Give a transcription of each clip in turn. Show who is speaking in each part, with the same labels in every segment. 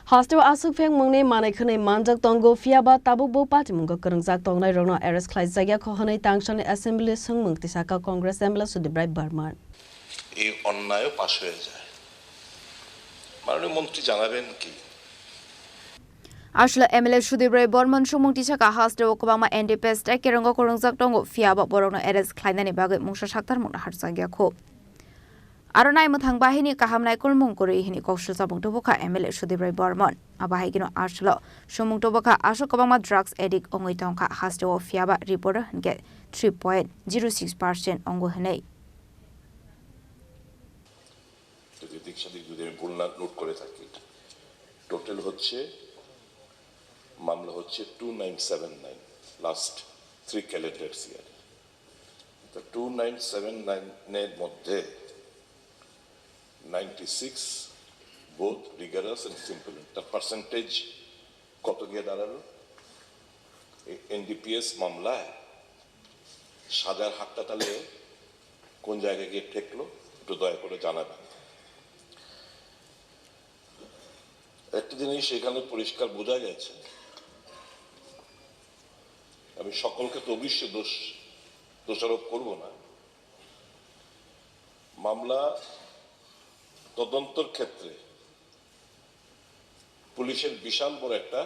Speaker 1: Hostel asuk feng mungne manai khane manjak tongo fiaba tabuk bo party mungko kerungjak tongnai rongno arrest khlai jagya khohane tangshane assembly sungmung tisaka congress MLA Sudibrai Barman
Speaker 2: এই অন্যায় পাশ হয়ে যায় মাননীয় মন্ত্রী জানাবেন কি
Speaker 3: Ashla MLA Sudibrai Barman sumung tisaka hostel okobama NDPS ta kerongo korungjak tongo fiaba borokno arrest khlainani bagai mungsa saktar mungna harjagya kho Aronai muthang bahini kahamnai kulmung kori hini kaushal sabung toboka MLA Sudibrai Barman abahi gino ashlo sumung toboka ashokobama drugs addict ongoi tongka hostel fiaba reporter hanke 3.06% ongo hanei
Speaker 2: যদি দিকসাদিক যদি আমি ভুল না note করে থাকি total হচ্ছে মামলা হচ্ছে 2979 লাস্ট 3 ক্যালেন্ডার ইয়ার তো 2979 এর মধ্যে 96 both rigorous and simple the percentage কত গিয়ে দাঁড়ালো এনডিপিএস মামলায় সাজার হাতটা তাহলে কোন জায়গায় গিয়ে ঠেকলো একটু দয়া করে জানাবেন একটা জিনিস এখানে পরিষ্কার বোঝা গেছে আমি সকলকে তো অবশ্যই দোষারোপ করব না মামলা তদন্তর ক্ষেত্রে পুলিশের বিশাল বড় একটা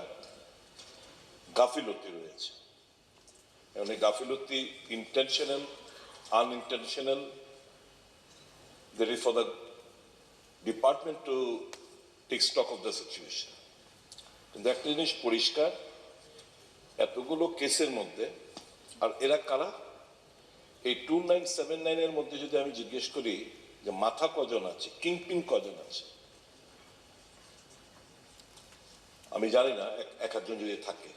Speaker 2: গাফিলতি রয়েছে এবং এই গাফিলতি intentional আনইন্টেনশনাল there is for the department to take stock of the situation কিন্তু একটা জিনিস পরিষ্কার এতগুলো কেসের মধ্যে আর এরা কারা এই 2979 এর মধ্যে যদি আমি জিজ্ঞেস করি যে মাথা কজন আছে কিংপিন কজন আছে আমি জানি না একজন যদি থাকে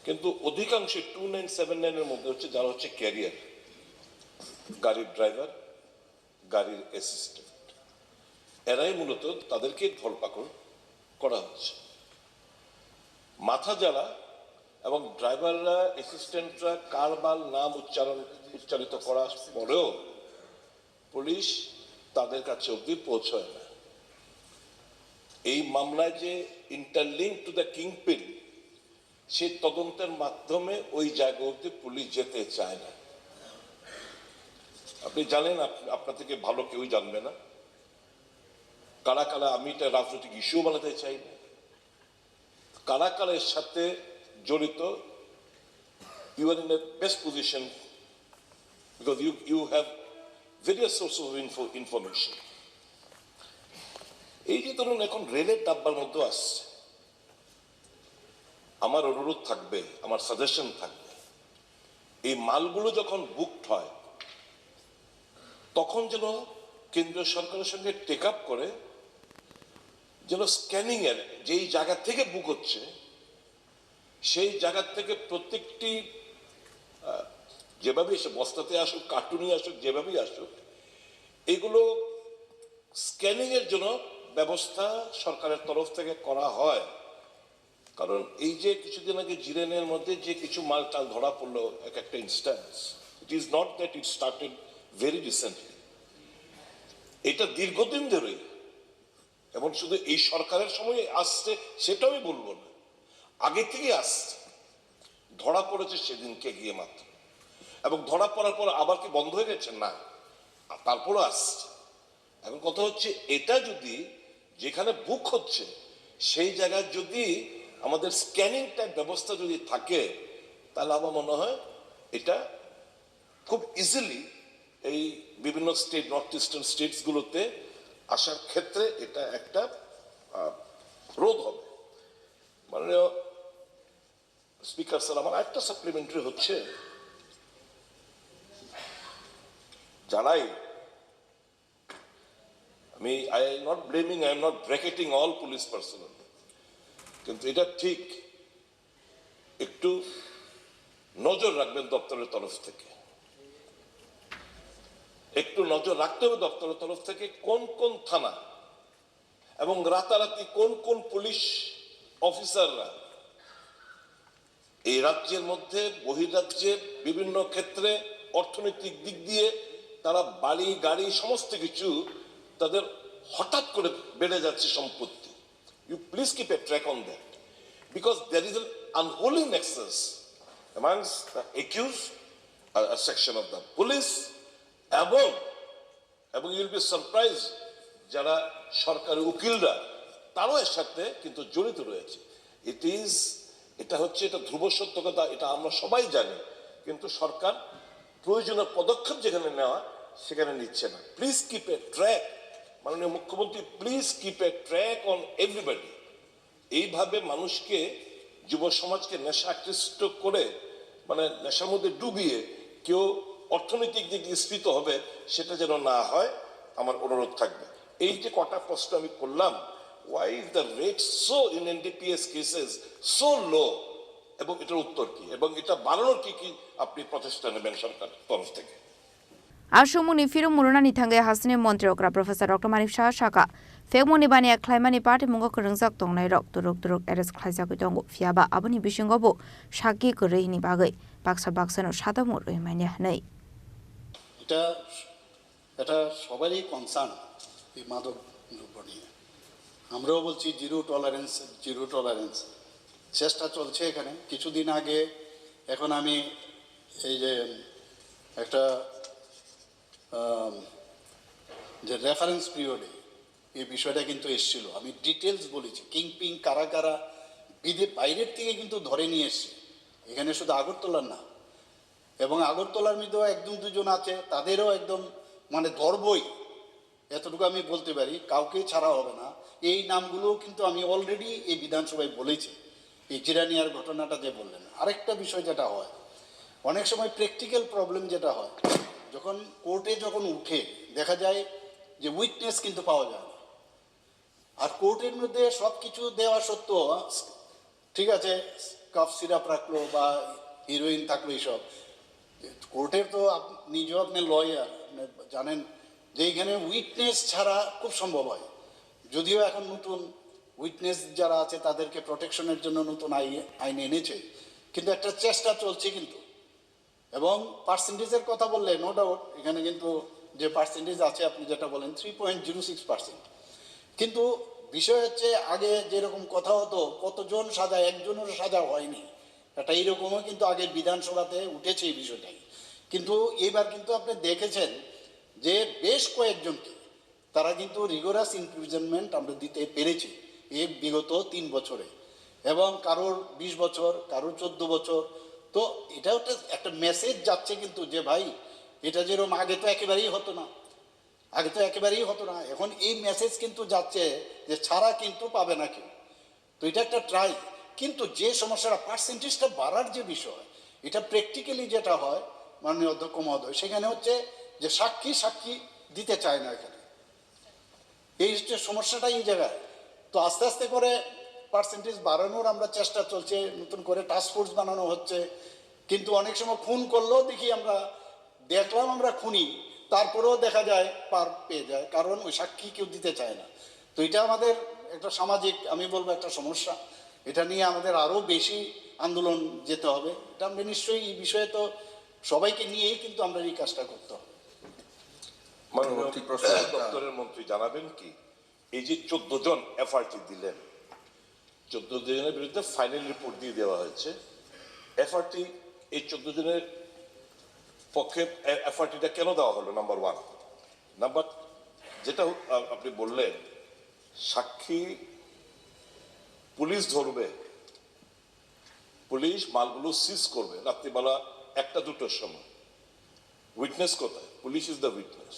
Speaker 2: কিন্তু অধিকাংশ 2979 এর মধ্যে হচ্ছে যারা হচ্ছে ক্যারিয়ার গাড়ির ড্রাইভার গাড়ির অ্যাসিস্ট্যান্ট এরাই মূলত তাদেরকে ধরপাকড় করা হচ্ছে মাথা যারা এবং ড্রাইভাররা অ্যাসিস্ট্যান্টরা কারবাল নাম উচ্চারিত করার পরেও পুলিশ তাদের কাছে অবধি পৌঁছয় না এই মামলায় যে ইন্টারলিঙ্ক টু দ্য কিংপিন সে তদন্তের মাধ্যমে ওই জায়গা অবধি পুলিশ যেতে চায় না আপনি জানেন আপনার থেকে ভালো কেউই জানবে না কারা কারা আমি এটা রাজনৈতিক ইস্যু বানাতে চাই না কারা কারা এর সাথে জড়িত you are in a best position because you have various sources of information এই যে ধরুন এখন রেলের ডাব্বার মধ্যে আসছে আমার অনুরোধ থাকবে আমার সাজেশন থাকবে এই মালগুলো যখন বুকড হয় তখন যেন কেন্দ্রীয় সরকারের সঙ্গে টেক আপ করে যেন স্ক্যানিং এর যেই জায়গা থেকে বুক হচ্ছে সেই জায়গা থেকে প্রত্যেকটি যেভাবে এসে বস্তাতে আসুক কার্টুনে আসুক যেভাবেই আসুক এগুলো স্ক্যানিং এর জন্য ব্যবস্থা সরকারের তরফ থেকে করা হয় কারণ এই যে কিছুদিন আগে জিরেনের মধ্যে যে কিছু মাল টাল ধরা পড়লো একটা instance it is not that it started very recently এটা দীর্ঘদিন ধরে এবং শুধু এই সরকারের সময় আসছে সেটা আমি বলবো না আগে থেকে আসছে ধরা পড়েছে সেদিনকে গিয়ে মাত্র এবং ধরা পড়ার পর আবার কি বন্ধ হয়ে গেছে না তারপরও আসছে এখন কথা হচ্ছে এটা যদি যেখানে বুক হচ্ছে সেই জায়গায় যদি আমাদের স্ক্যানিং টাইপ ব্যবস্থা যদি থাকে তাহলে আমার মনে হয় এটা খুব ইজিলি এই বিভিন্ন স্টেট নর্থ ইস্টার্ন স্টেটস গুলোতে আসার ক্ষেত্রে এটা একটা রোধ হবে মাননীয় স্পিকার স্যার আমার একটা সাপ্লিমেন্টারি হচ্ছে যারাই আমি I am not blaming I am not bracketing all police personnel কিন্তু এটা ঠিক একটু নজর রাখবেন দপ্তরের তরফ থেকে একটু নজর রাখতে হবে দপ্তরের তরফ থেকে কোন কোন থানা এবং রাতারাতি কোন কোন পুলিশ অফিসাররা এই রাজ্যের মধ্যে বহির্রাজ্যে বিভিন্ন ক্ষেত্রে অর্থনৈতিক দিক দিয়ে তারা বাড়ি গাড়ি সমস্ত কিছু তাদের হঠাৎ করে বেড়ে যাচ্ছে সম্পত্তি, you please keep a track on that, because there is an unholy nexus amongst the accused, a section of the police, এবং ইউল বি সারপ্রাইজ যারা সরকারি উকিলরা তারও এর সাথে কিন্তু জড়িত রয়েছে। এটা হচ্ছে এটা ধ্রুব সত্য কথা, এটা আমরা সবাই জানি, কিন্তু সরকার প্রয়োজনীয় পদক্ষেপ যেখানে নেওয়া সেখানে নিচ্ছে না। প্লিজ কিপ এ ট্র্যাক, মাননীয় মুখ্যমন্ত্রী, please keep a track on everybody. এইভাবে মানুষকে, যুব সমাজকে নেশাকৃষ্ট করে, মানে নেশার মধ্যে ডুবিয়ে কেউ অর্থনৈতিক দিক দিয়ে স্ফীত হবে, সেটা যেন না হয়, আমার অনুরোধ থাকবে। এই যে কটা প্রশ্ন আমি করলাম, why is the rate so in NDPS cases so low, এবং এটার উত্তর কি, এবং এটা বাড়ানোর কি কি আপনি প্রচেষ্টা নেবেন সরকার তরফ থেকে?
Speaker 3: Asumuni firu murunani thangai hasne mantri okra Professor Dr. Marif Shah Shaka Fegmoni bani aklaimani party mungo kerengsak tongnai rok turuk eres khlaisa tongo fiaba aboni bisingobo shaki korehini bagai baksa no shadamur remanya nei
Speaker 4: এটা সবারই concern এই মাদক দ্রব্য নিয়ে। আমরাও বলছি zero tolerance চেষ্টা চলছে এখানে। কিছুদিন আগে এখন আমি এই যে একটা যে রেফারেন্স পিরিয়ডে এই বিষয়টা কিন্তু এসেছিল, আমি ডিটেলস বলেছি কিংপিং কারা কারা বাইরের থেকে কিন্তু ধরে নিয়ে এসছে, এখানে শুধু আগরতলার না, এবং আগরতলার মধ্যেও একজন দুজন আছে, তাদেরও একদম মানে ধরবই, এতটুকু আমি বলতে পারি, কাউকে ছাড়া হবে না। এই নামগুলো কিন্তু আমি অলরেডি এই বিধানসভায় বলেছি। এই জিরানিয়ার ঘটনাটা যে বললেন, আরেকটা বিষয় যেটা হয়, অনেক সময় প্র্যাকটিক্যাল প্রবলেম যেটা হয়, যখন কোর্টে যখন উঠে দেখা যায় যে উইটনেস কিন্তু পাওয়া যায় না। আর কোর্টের মধ্যে সব কিছু দেওয়া সত্ত্বেও, ঠিক আছে কাফ সিরাপ রাখলো বা হিরোইন থাকলো, এইসব কোর্টের তো নিজেও আপনি লয়ার জানেন যে এখানে উইটনেস ছাড়া খুব সম্ভব হয়। যদিও এখন নতুন উইটনেস যারা আছে তাদেরকে প্রোটেকশনের জন্য নতুন আইন এনেছে, কিন্তু একটা চেষ্টা চলছে কিন্তু। এবং পার্সেন্টেজের কথা বললে নো ডাউট এখানে কিন্তু যে পার্সেন্টেজ আছে আপনি যেটা বলেন 3.06%, কিন্তু বিষয় হচ্ছে আগে যেরকম কথা হতো কতজন সাজা, একজনের সাজা হয়নি, এটা এইরকমও কিন্তু আগে বিধানসভাতে উঠেছে এই বিষয়টাই। কিন্তু এবার কিন্তু আপনি দেখেছেন যে বেশ কয়েকজনকে তারা কিন্তু রিগোরাস ইমপ্রিজনমেন্ট আমরা দিতে পেরেছি এই বিগত 3 বছরে, এবং কারোর 20 বছর, কারোর 14 বছর। তো এটা একটা মেসেজ যাচ্ছে কিন্তু যে ভাই এটা যেরকম আগে তো একেবারেই হতো না, এখন এই মেসেজ কিন্তু যাচ্ছে যে ছাড়া কিন্তু পাবে না কেউ। তো এটা একটা ট্রাই, কিন্তু যে সমস্যাটা পার্সেন্টেজটা বাড়ার যে বিষয়, এটা প্র্যাকটিক্যালি যেটা হয় মাননীয় অধ্যক্ষ মহোদয়, সেখানে হচ্ছে যে সাক্ষী দিতে চায় না এখানে, এই হচ্ছে সমস্যাটা এই জায়গায়। তো আস্তে আস্তে করে পার্সেন্টেজ বাড়ানোর আমরা চেষ্টা চলছে, নতুন করে টাস্ক ফোর্স বানানো হচ্ছে, কিন্তু অনেক সময় খুন করলেও দেখি আমরা খুনি, তারপরেও দেখা যায় পার পেয়ে যায়, কারণ ওই সাক্ষী কেউ দিতে চায় না। তো এটা আমাদের একটা সামাজিক, আমি বলবো একটা সমস্যা, এটা নিয়ে আমাদের আরও বেশি আন্দোলন যেতে হবে। এটা আমরা নিশ্চয়ই এই বিষয়ে তো সবাইকে নিয়েই কিন্তু আমরা এই কাজটা করতে হবে।
Speaker 2: দপ্তরের মন্ত্রী জানাবেন কি, এই যে 14 জন এফআরটি দিলেন, 14 জনের বিরুদ্ধে ফাইনাল রিপোর্ট দিয়ে দেওয়া হয়েছে, এফআরটি এই 14 জনের পক্ষে এফআরটিটা কেন দেওয়া হলো? নাম্বার 1। নাম্বার যেটা আপনি বললেন, সাক্ষী পুলিশ ধরবে, পুলিশ মালগুলো সিজ করবে রাত্রিবেলা 1-2টার সময়, উইটনেস কোথায়? Police is the witness,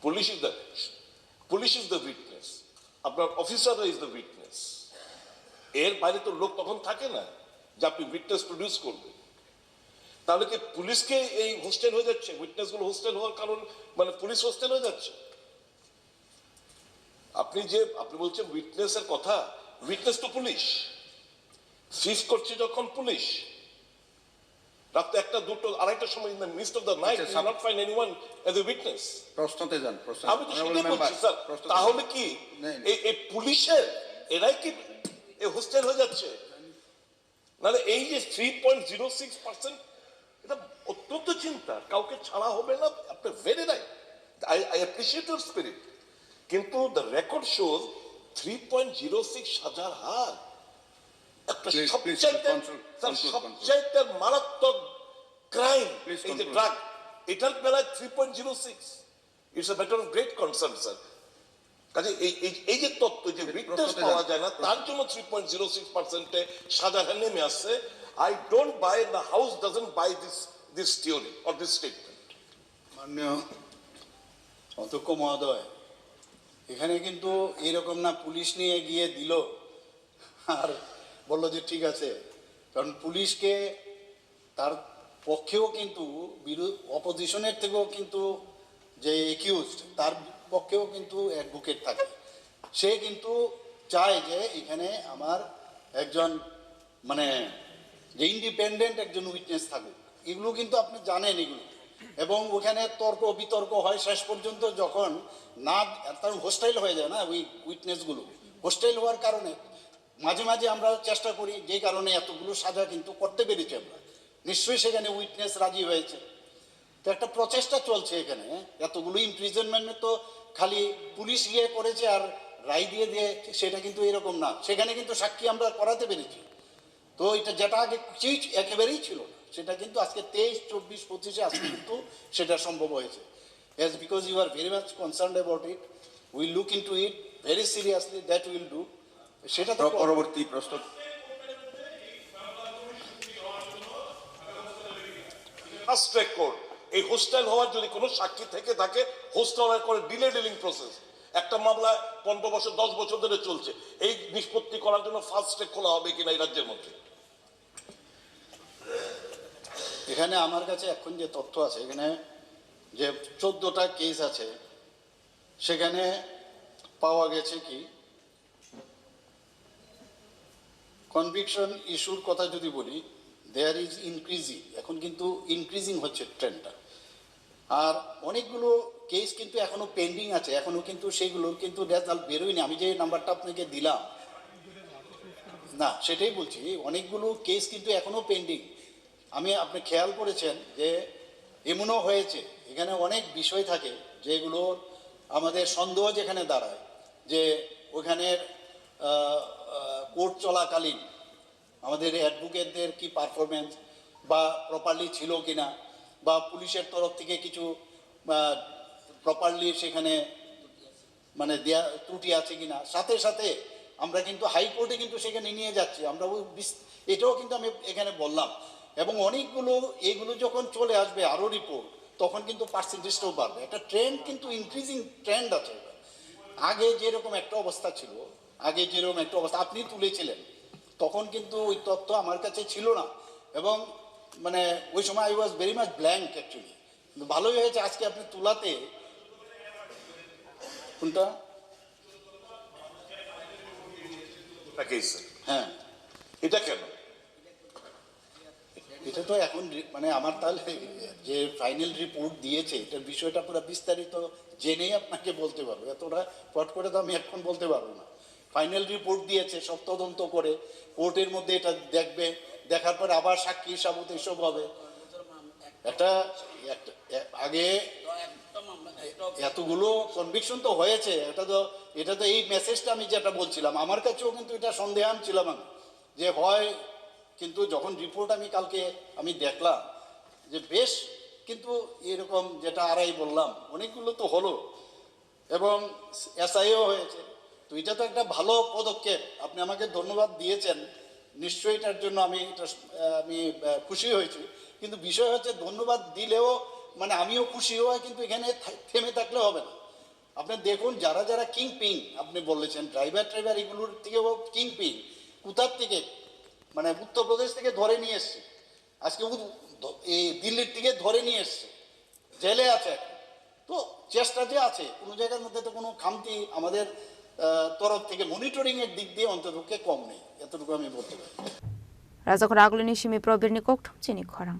Speaker 2: police is the witness, আপনার অফিসাররা ইজ দ্য উইটনেস। এর বাইরে তো লোক তখন থাকে না যে আপনি উইটনেস প্রডিউস করবে। তাহলে কি পুলিশকে এই হোস্টেল হয়ে যাচ্ছে, উইটনেস গুলো হোস্টেল হওয়ার কারণ, মানে পুলিশ হোস্টেল হয়ে যাচ্ছে? আপনি বলছেন উইটনেসের কথা, উইটনেস তো পুলিশ, সিজ করছে যখন পুলিশ, রাতে 1-2-2-2:30টার সময় in the mist of the night you not find anyone as a witness.
Speaker 5: প্রশ্নতে যান।
Speaker 2: আমি তো সেটাই বলছি স্যার, তাহলে কি এই পুলিশের এরাই কি এই হোস্টেল হয়ে যাচ্ছে? নাহলে এই যে 3.06%, এটা অত্যন্ত চিন্তা, কাউকে ছাড়া হবে না। আপনি very right, I appreciate your spirit, কিন্তু দ্য রেকর্ড শোজ 3.06 হাজার হার একটা সবচাইতে মারাত্মক ক্রাইম এই যে ড্রাগ, এটার বেলায় 3.06, it's a matter of great concern sir. কাজে এই যে তত্ত্ব যে উইটনেস পাওয়া যায় না, তার জন্য 3.06%-এ সাজা নেমে আসছে। I don't buy, the house doesn't buy this theory or this statement.
Speaker 4: মাননীয় অধ্যক্ষ মহোদয়, এখানে কিন্তু এরকম না পুলিশ নিয়ে গিয়ে দিল আর বললো যে ঠিক আছে, কারণ পুলিশকে তার পক্ষেও কিন্তু অপোজিশনের থেকেও কিন্তু যে একিউজড তার পক্ষেও কিন্তু অ্যাডভোকেট থাকে। সে কিন্তু চায় যে এখানে আমার একজন মানে যে ইন্ডিপেন্ডেন্ট একজন উইটনেস থাকুক। এগুলো কিন্তু আপনি জানেন এগুলো, এবং ওখানে তর্ক বিতর্ক হয় শেষ পর্যন্ত যখন না তার হোস্টাইল হয়ে যায় না, ওই উইটনেসগুলো হোস্টাইল হওয়ার কারণে মাঝে মাঝে আমরা চেষ্টা করি, যে কারণে এতগুলো সাজা কিন্তু করতে পেরেছি আমরা। নিশ্চয়ই সেখানে উইটনেস রাজি হয়েছে, তো একটা প্রচেষ্টা চলছে এখানে। এতগুলো ইমপ্রিজনমেন্ট তো খালি পুলিশ গিয়ে করেছে আর রায় দিয়ে দিয়ে সেটা কিন্তু এরকম না, সেখানে কিন্তু সাক্ষী আমরা করাতে পেরেছি। তো এটা যেটা আগে একেবারেই ছিল না, সেটা কিন্তু আজকে 23, 24, 25-এ আজকে কিন্তু সেটা সম্ভব হয়েছে। Yes, because you are very much concerned about it, we look into it very seriously, that will do. সেটা তো
Speaker 5: পরবর্তী প্রশ্ন।
Speaker 2: ফাস্ট ট্র্যাক কোর্ট, এই হোস্টাইল হওয়ার যদি কোনো সাক্ষী থেকে থাকে, হোস্টাইল করে ডিলিং প্রসেস, একটা মামলা 15 বছর 10 বছর ধরে চলছে, এই নিষ্পত্তি করার জন্য ফাস্ট ট্র্যাক খোলা হবে কিনা এই রাজ্যের মধ্যে?
Speaker 4: এখানে আমার কাছে এখন যে তথ্য আছে, এখানে যে 14টা কেস আছে, সেখানে পাওয়া গেছে কি কনভিকশন ইস্যুর কথা যদি বলি, দেয়ার ইজ ইনক্রিজিং, এখন কিন্তু ইনক্রিজিং হচ্ছে ট্রেন্ডটা। আর অনেকগুলো কেস কিন্তু এখনো পেন্ডিং আছে, এখনো কিন্তু সেগুলোর কিন্তু রেজাল্ট বেরোয়নি। আমি যে নাম্বারটা আপনাকে দিলাম না, সেটাই বলছি, অনেকগুলো কেস কিন্তু এখনো পেন্ডিং। আপনি খেয়াল করেছেন যে এমনও হয়েছে এখানে অনেক বিষয় থাকে যেগুলো আমাদের সন্দেহ যেখানে দাঁড়ায় যে ওখানের কোর্ট চলাকালীন আমাদের অ্যাডভোকেটদের কি পারফরমেন্স বা প্রপারলি ছিল কিনা, বা পুলিশের তরফ থেকে কিছু প্রপারলি সেখানে মানে দেয়া ত্রুটি আছে কিনা। সাথে সাথে আমরা কিন্তু হাইকোর্টে কিন্তু সেখানে নিয়ে যাচ্ছি আমরা, এটাও কিন্তু আমি এখানে বললাম। এবং অনেকগুলো এগুলো যখন চলে আসবে আরও রিপোর্ট, তখন কিন্তু পার্সেন্টেজটাও বাড়বে। একটা ট্রেন্ড কিন্তু ইনক্রিজিং ট্রেন্ড আছে। আগে যেরকম একটা অবস্থা ছিল, আপনি তুলেছিলেন, তখন কিন্তু ওই তথ্য আমার কাছে ছিল না, এবং মানে ওই সময় I was very much blank actually. কিন্তু ভালোই হয়েছে আজকে আপনি তুলাতে। কোনটা? হ্যাঁ,
Speaker 2: এটা কেন?
Speaker 4: এটা তো এখন মানে আমার তাহলে যে ফাইনাল রিপোর্ট দিয়েছে এটার বিষয়টা পুরো বিস্তারিত জেনেই আপনাকে বলতে পারবো, এতটা পট করে তো আমি এখন বলতে পারবো না। ফাইনাল রিপোর্ট দিয়েছে, সব তদন্ত করে কোর্টের মধ্যে এটা দেখবে, দেখার পরে আবার সাক্ষী হিসাবত এসব হবে। একটা আগে এতগুলো কনভিকশন তো হয়েছে, এটা তো এই মেসেজটা আমি যেটা বলছিলাম, আমার কাছেও কিন্তু এটা সন্দেহান ছিলাম আমি যে হয়, কিন্তু যখন রিপোর্ট কালকে আমি দেখলাম যে বেশ কিন্তু এরকম যেটা আড়াই বললাম অনেকগুলো তো হলো, এবং এসআইও হয়েছে। তো এটা তো একটা ভালো পদক্ষেপ, আপনি আমাকে ধন্যবাদ দিয়েছেন, নিশ্চয়ই এটার জন্য আমি খুশি হয়েছি। কিন্তু বিষয় হচ্ছে ধন্যবাদ দিলেও মানে আমিও খুশি হওয়া কিন্তু এখানে থেমে থাকলে হবে না। আপনি দেখুন যারা যারা কিংপিং আপনি বলেছেন, ড্রাইভার এগুলোর থেকেও কিংপিং কোথার থেকে, মানে উত্তরপ্রদেশ থেকে ধরে নিয়ে এসছে, আজকে এই দিল্লির থেকে ধরে নিয়ে এসছে, জেলে আছে। তো চেষ্টা যে আছে, কোনো জায়গার মধ্যে তো কোনো খামতি আমাদের তরফ থেকে মনিটরিং এর দিক দিয়ে অন্ততপক্ষে কম নেই, এতটুকু আমি বলতে পারি।
Speaker 3: রাজাখর আগলনি সিমি প্রবীর নিকট চিনি খরাং।